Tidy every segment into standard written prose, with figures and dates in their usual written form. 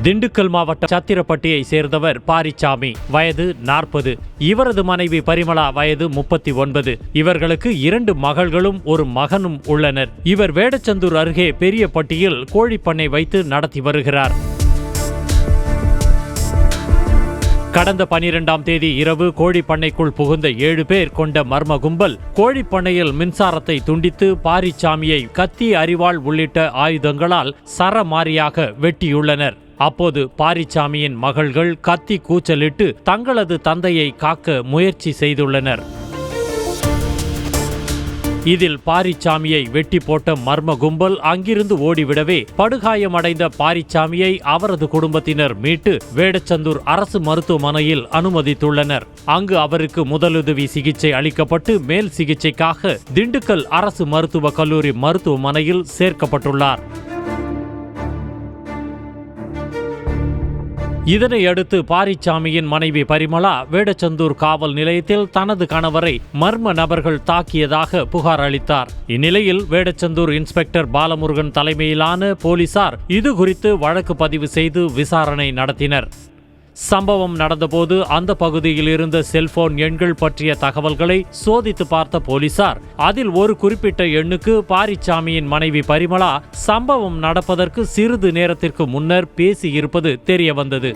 திண்டுக்கல் மாவட்ட சத்திரப்பட்டியை சேர்ந்தவர் பாரிச்சாமி, வயது 40. இவரது மனைவி பரிமளா, வயது 39. இவர்களுக்கு 2 மகள்களும் ஒரு மகனும் உள்ளனர். இவர் வேடச்சந்தூர் அருகே பெரியப்பட்டியில் கோழிப்பண்ணை வைத்து நடத்தி வருகிறார். கடந்த 12ஆம் தேதி இரவு கோழிப்பண்ணைக்குள் புகுந்த 7 பேர் கொண்ட மர்ம கும்பல் கோழிப்பண்ணையில் மின்சாரத்தை துண்டித்து பாரிச்சாமியை கத்தி, அரிவாள் உள்ளிட்ட ஆயுதங்களால் சரமாரியாக வெட்டியுள்ளனர். அப்போது பாரிச்சாமியின் மகள்கள் கத்தி கூச்சலிட்டு தங்களது தந்தையை காக்க முயற்சி செய்துள்ளனர். இதில் பாரிச்சாமியை வெட்டி போட்ட மர்ம கும்பல் அங்கிருந்து ஓடிவிடவே படுகாயமடைந்த பாரிச்சாமியை அவரது குடும்பத்தினர் மீட்டு வேடச்சந்தூர் அரசு மருத்துவமனையில் அனுமதித்துள்ளனர். அங்கு அவருக்கு முதலுதவி சிகிச்சை அளிக்கப்பட்டு மேல் சிகிச்சைக்காக திண்டுக்கல் அரசு மருத்துவக் கல்லூரி மருத்துவமனையில் சேர்க்கப்பட்டுள்ளார். இதனையடுத்து பாரிச்சாமியின் மனைவி பரிமளா வேடச்சந்தூர் காவல் நிலையத்தில் தனது கணவரை மர்ம நபர்கள் தாக்கியதாக புகார் அளித்தார். இந்நிலையில் வேடச்சந்தூர் இன்ஸ்பெக்டர் பாலமுருகன் தலைமையிலான போலீசார் இதுகுறித்து வழக்கு பதிவு செய்து விசாரணை நடத்தினர். சம்பவம் நடந்தபோது அந்த பகுதியில் இருந்த செல்போன் எண்கள் பற்றிய தகவல்களை சோதித்து பார்த்த போலீசார் அதில் ஒரு குறிப்பிட்ட எண்ணுக்கு பாரிச்சாமியின் மனைவி பரிமளா சம்பவம் நடப்பதற்கு சிறிது நேரத்திற்கு முன்னர் பேசியிருப்பது தெரியவந்தது.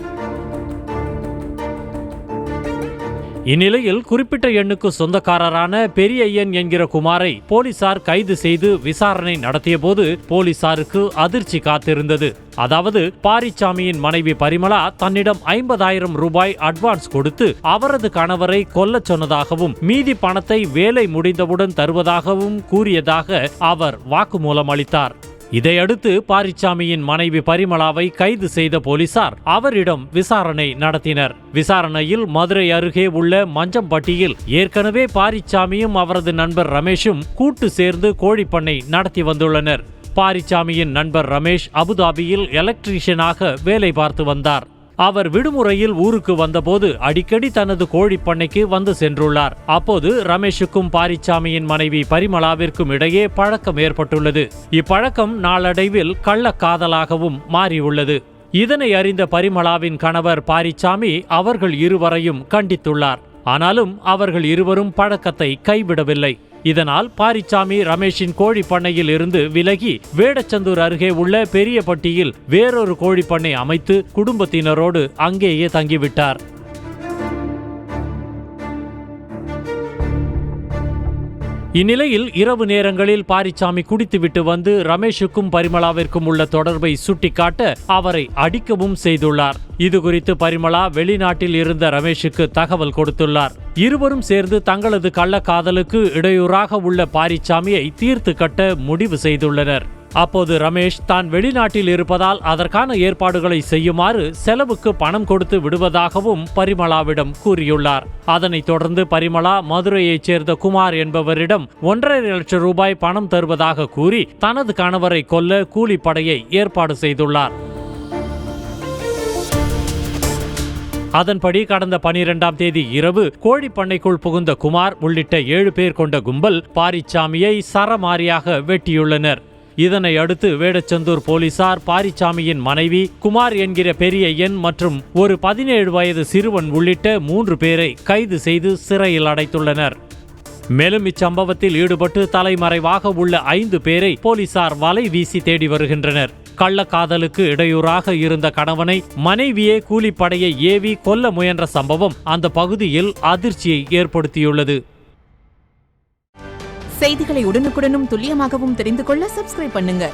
இந்நிலையில் குறிப்பிட்ட எண்ணுக்கு சொந்தக்காரரான பெரியய்யன் என்கிற குமாரை போலீசார் கைது செய்து விசாரணை நடத்திய போது போலீசாருக்கு அதிர்ச்சி காத்திருந்தது. அதாவது பாரிச்சாமியின் மனைவி பரிமளா தன்னிடம் 50,000 ரூபாய் அட்வான்ஸ் கொடுத்து அவரது கணவரை கொல்லச் சொன்னதாகவும் மீதி பணத்தை வேலை முடிந்தவுடன் தருவதாகவும் கூறியதாக அவர் வாக்குமூலம் அளித்தார். இதையடுத்து பாரிச்சாமியின் மனைவி பரிமளாவை கைது செய்த போலீசார் அவரிடம் விசாரணை நடத்தினர். விசாரணையில் மதுரை அருகே உள்ள மஞ்சம்பட்டியில் ஏற்கனவே பாரிச்சாமியும் அவரது நண்பர் ரமேஷும் கூட்டு சேர்ந்து கோழிப்பண்ணை நடத்தி வந்துள்ளனர். பாரிச்சாமியின் நண்பர் ரமேஷ் அபுதாபியில் எலக்ட்ரீஷியனாக வேலை பார்த்து வந்தார். அவர் விடுமுறையில் ஊருக்கு வந்தபோது அடிக்கடி தனது கோழிப்பண்ணைக்கு வந்து சென்றுள்ளார். அப்போது ரமேஷுக்கும் பாரிச்சாமியின் மனைவி பரிமளாவிற்கும் இடையே பழக்கம் ஏற்பட்டுள்ளது. இப்பழக்கம் நாளடைவில் கள்ளக்காதலாகவும் மாறியுள்ளது. இதனை அறிந்த பரிமளாவின் கணவர் பாரிச்சாமி அவர்கள் இருவரையும் கண்டித்துள்ளார். ஆனாலும் அவர்கள் இருவரும் பழக்கத்தை கைவிடவில்லை. இதனால் பாரிச்சாமி ரமேஷின் கோழிப்பண்ணையில் இருந்து விலகி வேடச்சந்தூர் அருகே உள்ள பெரியப்பட்டியில் வேறொரு கோழிப்பண்ணை அமைத்து குடும்பத்தினரோடு அங்கேயே தங்கிவிட்டார். இந்நிலையில் இரவு நேரங்களில் பாரிச்சாமி குடித்துவிட்டு வந்து ரமேஷுக்கும் பரிமளாவிற்கும் உள்ள தொடர்பை சுட்டிக்காட்ட அவரை அடிக்கவும் செய்துள்ளார். இதுகுறித்து பரிமளா வெளிநாட்டில் இருந்த ரமேஷுக்கு தகவல் கொடுத்துள்ளார். இருவரும் சேர்ந்து தங்களது கள்ளக்காதலுக்கு இடையூறாக உள்ள பாரிச்சாமியை தீர்த்து கட்ட முடிவு செய்துள்ளனர். அப்போது ரமேஷ் தான் வெளிநாட்டில் இருப்பதால் அதற்கான ஏற்பாடுகளை செய்யுமாறு செலவுக்கு பணம் கொடுத்து விடுவதாகவும் பரிமளாவிடம் கூறியுள்ளார். அதனைத் தொடர்ந்து பரிமளா மதுரையைச் சேர்ந்த குமார் என்பவரிடம் 1.5 லட்சம் ரூபாய் பணம் தருவதாக கூறி தனது கணவரை கொல்ல கூலிப்படையை ஏற்பாடு செய்துள்ளார். அதன்படி கடந்த 12ஆம் தேதி இரவு கோழிப்பண்ணைக்குள் புகுந்த குமார் உள்ளிட்ட 7 பேர் கொண்ட கும்பல் பாரிச்சாமியை சரமாரியாக வெட்டியுள்ளனர். இதனை அடுத்து வேடச்சந்தூர் போலீசார் பாரிச்சாமியின் மனைவி, குமார் என்கிற பெரியய்யன் மற்றும் ஒரு 17 வயது சிறுவன் உள்ளிட்ட 3 பேரை கைது செய்து சிறையில் அடைத்துள்ளனர். மேலும் இச்சம்பவத்தில் ஈடுபட்டு தலைமறைவாக உள்ள 5 பேரை போலீசார் வலை வீசி தேடி வருகின்றனர். கள்ளக்காதலுக்கு இடையூறாக இருந்த கணவனை மனைவியே கூலிப்படையை ஏவி கொல்ல முயன்ற சம்பவம் அந்த பகுதியில் அதிர்ச்சியை ஏற்படுத்தியுள்ளது. செய்திகளை உடனுக்குடனும் துல்லியமாகவும் தெரிந்து கொள்ள சப்ஸ்கிரைப் பண்ணுங்க.